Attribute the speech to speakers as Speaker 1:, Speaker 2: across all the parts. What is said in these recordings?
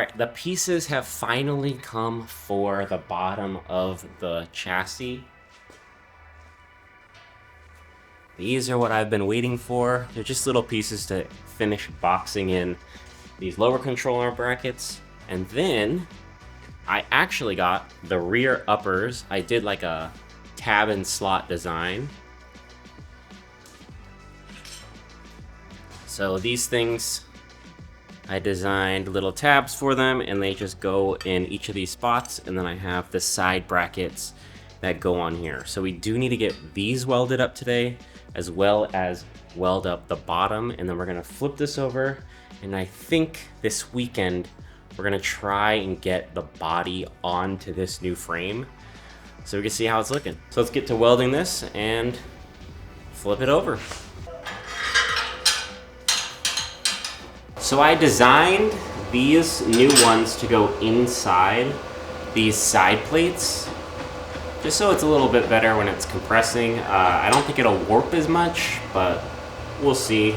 Speaker 1: Alright, the pieces have finally come for the bottom of the chassis. These are what I've been waiting for. They're just little pieces to finish boxing in these lower control arm brackets. And then I actually got the rear uppers. I did like a tab and slot design. So these things, I designed little tabs for them and they just go in each of these spots, and then I have the side brackets that go on here. So we do need to get these welded up today, as well as weld up the bottom, and then we're gonna flip this over, and I think this weekend we're gonna try and get the body onto this new frame so we can see how it's looking. So let's get to welding this and flip it over. So I designed these new ones to go inside these side plates, just so it's a little bit better when it's compressing. I don't think it'll warp as much, but we'll see.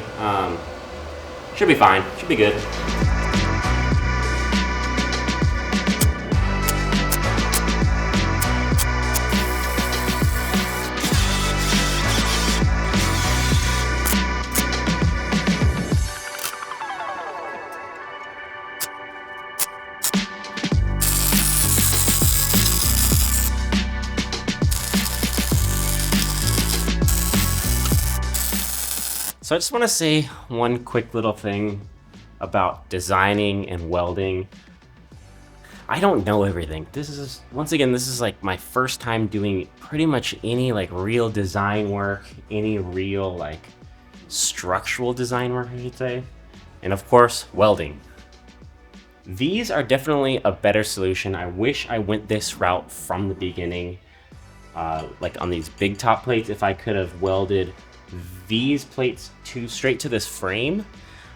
Speaker 1: Should be fine, should be good. So I just want to say one quick little thing about designing and welding. I don't know everything. This is like my first time doing pretty much any like real design work, any real like structural design work, I should say. And of course, welding. These are definitely a better solution. I wish I went this route from the beginning. Like on these big top plates, if I could have welded these plates straight to this frame,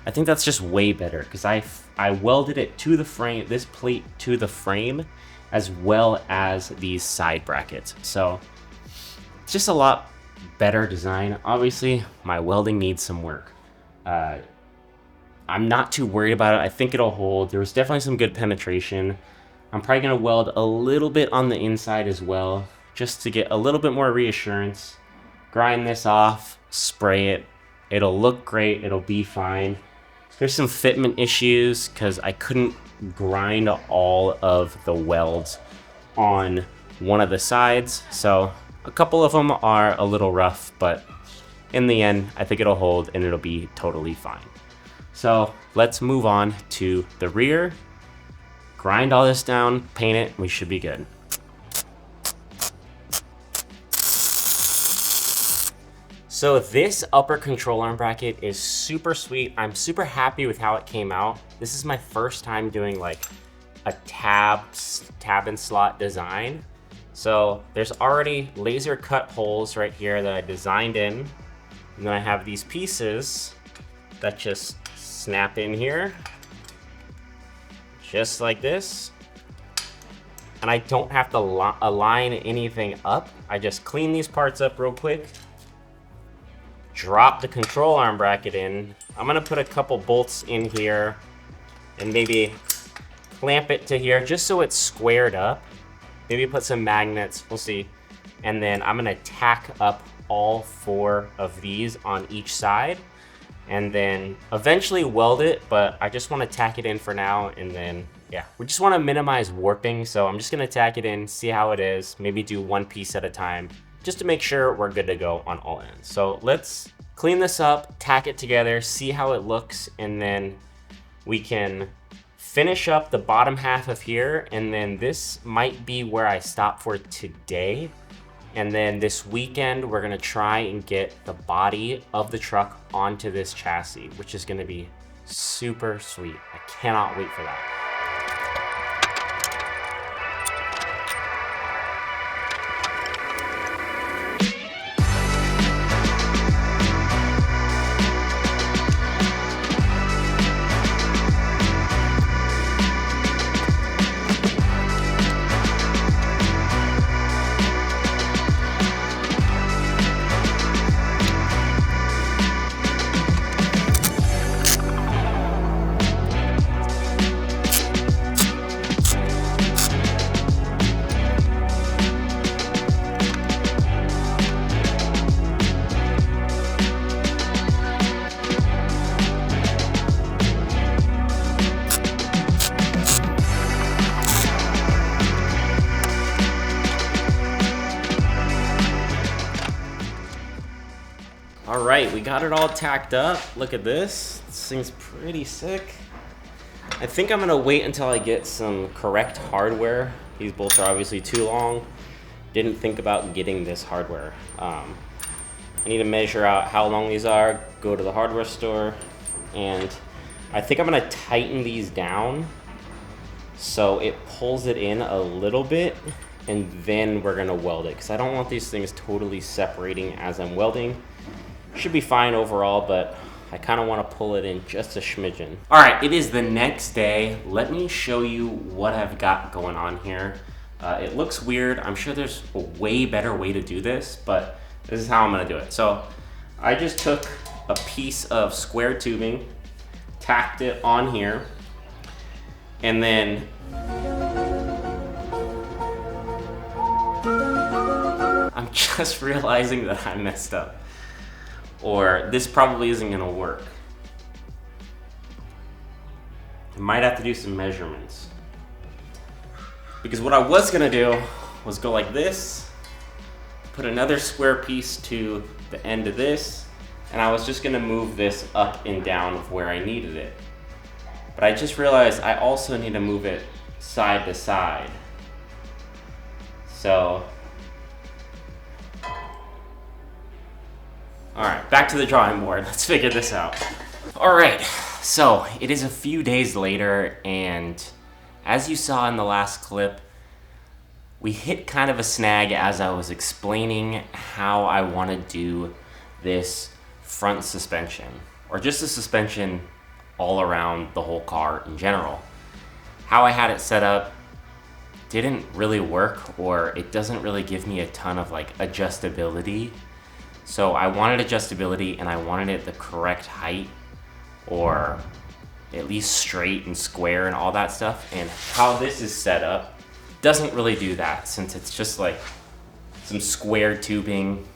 Speaker 1: I think that's just way better, because I welded it to the frame, this plate to the frame, as well as these side brackets. So it's just a lot better design. Obviously, my welding needs some work. I'm not too worried about it. I think it'll hold. There was definitely some good penetration. I'm probably gonna weld a little bit on the inside as well, just to get a little bit more reassurance. Grind this off, spray it. It'll look great, it'll be fine. There's some fitment issues because I couldn't grind all of the welds on one of the sides. So a couple of them are a little rough, but in the end, I think it'll hold and it'll be totally fine. So let's move on to the rear. Grind all this down, paint it, we should be good. So this upper control arm bracket is super sweet. I'm super happy with how it came out. This is my first time doing like a tab and slot design. So there's already laser cut holes right here that I designed in. And then I have these pieces that just snap in here, just like this. And I don't have to align anything up. I just clean these parts up real quick. Drop the control arm bracket in. I'm gonna put a couple bolts in here and maybe clamp it to here just so it's squared up. Maybe put some magnets, we'll see. And then I'm gonna tack up all 4 of these on each side and then eventually weld it, but I just wanna tack it in for now, and then, yeah. We just wanna minimize warping, so I'm just gonna tack it in, see how it is, maybe do 1 piece at a time, just to make sure we're good to go on all ends. So let's clean this up, tack it together, see how it looks, and then we can finish up the bottom half of here, and then this might be where I stop for today. And then this weekend, we're gonna try and get the body of the truck onto this chassis, which is gonna be super sweet. I cannot wait for that. right, we got it all tacked up. Look at this. This thing's pretty sick. I think I'm gonna wait until I get some correct hardware. These bolts are obviously too long. Didn't think about getting this hardware. I need to measure out how long these are, go to the hardware store, and I think I'm gonna tighten these down so it pulls it in a little bit, and then we're gonna weld it, because I don't want these things totally separating as I'm welding. Should be fine overall, but I kind of want to pull it in just a smidgen. All right, it is the next day. Let me show you what I've got going on here. It looks weird. I'm sure there's a way better way to do this, but this is how I'm gonna do it. So I just took a piece of square tubing, tacked it on here, and then I'm just realizing that I messed up, or this probably isn't gonna work. I might have to do some measurements, because what I was gonna do was go like this, put another square piece to the end of this, and I was just gonna move this up and down of where I needed it. But I just realized I also need to move it side to side. So, all right, back to the drawing board. Let's figure this out. All right, so it is a few days later, and as you saw in the last clip, we hit kind of a snag as I was explaining how I want to do this front suspension, or just the suspension all around the whole car in general. How I had it set up didn't really work, or it doesn't really give me a ton of like adjustability. So I wanted adjustability, and I wanted it the correct height, or at least straight and square and all that stuff. And how this is set up doesn't really do that, since it's just like some square tubing.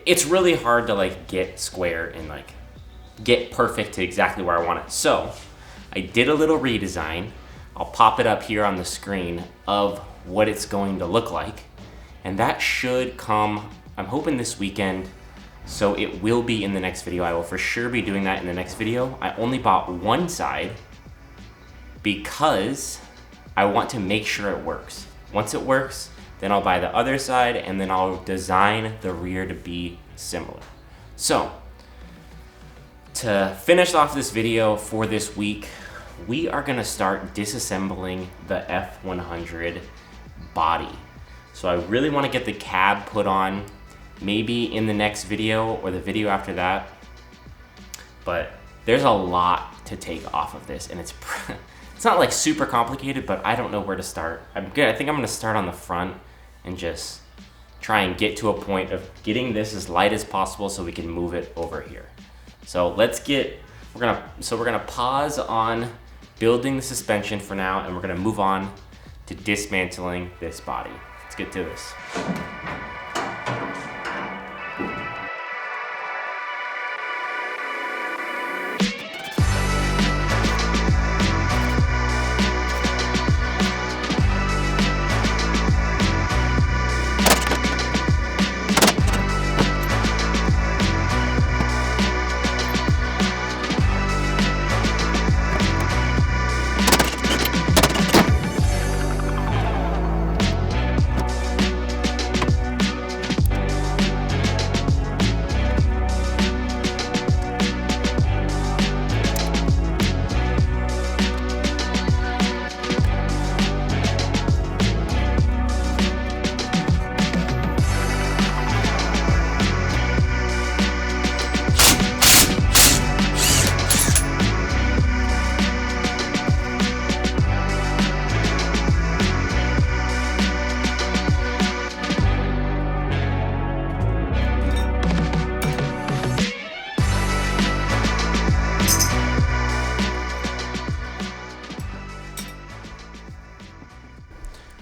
Speaker 1: It's really hard to like get square and like get perfect to exactly where I want it. So I did a little redesign. I'll pop it up here on the screen of what it's going to look like. And that should come, I'm hoping this weekend, so it will be in the next video. I will for sure be doing that in the next video. I only bought one side because I want to make sure it works. Once it works, then I'll buy the other side, and then I'll design the rear to be similar. So, to finish off this video for this week, we are gonna start disassembling the F100 body. So I really wanna get the cab put on, maybe in the next video or the video after that. But there's a lot to take off of this, and it's not like super complicated, but I don't know where to start. I'm good. I think I'm gonna start on the front and just try and get to a point of getting this as light as possible so we can move it over here. So we're gonna pause on building the suspension for now, and we're gonna move on to dismantling this body. Let's get to this.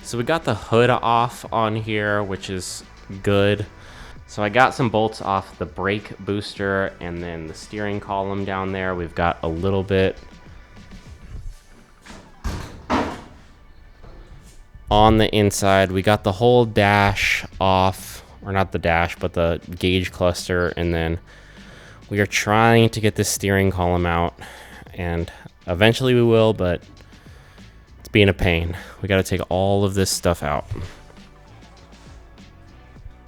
Speaker 1: So we got the hood off on here, which is good. So I got some bolts off the brake booster and then the steering column down there. We've got a little bit on the inside. We got the whole dash off, or not the dash, but the gauge cluster, and then We are trying to get this steering column out, and eventually we will, but it's being a pain. We got to take all of this stuff out.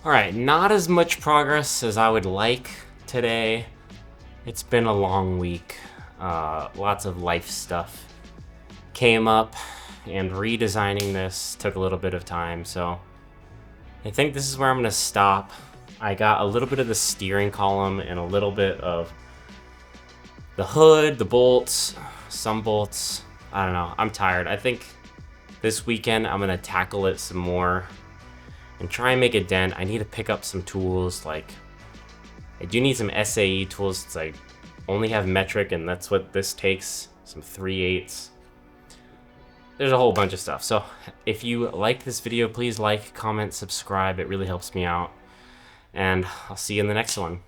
Speaker 1: All right, not as much progress as I would like today. It's been a long week. Lots of life stuff came up, and redesigning this took a little bit of time, so I think this is where I'm gonna stop. I got a little bit of the steering column and a little bit of the hood, the bolts, some bolts. I don't know, I'm tired. I think this weekend I'm gonna tackle it some more and try and make a dent. I need to pick up some tools. Like, I do need some SAE tools since I only have metric, and that's what this takes, some 3/8. There's a whole bunch of stuff. So if you like this video, please like, comment, subscribe. It really helps me out. And I'll see you in the next one.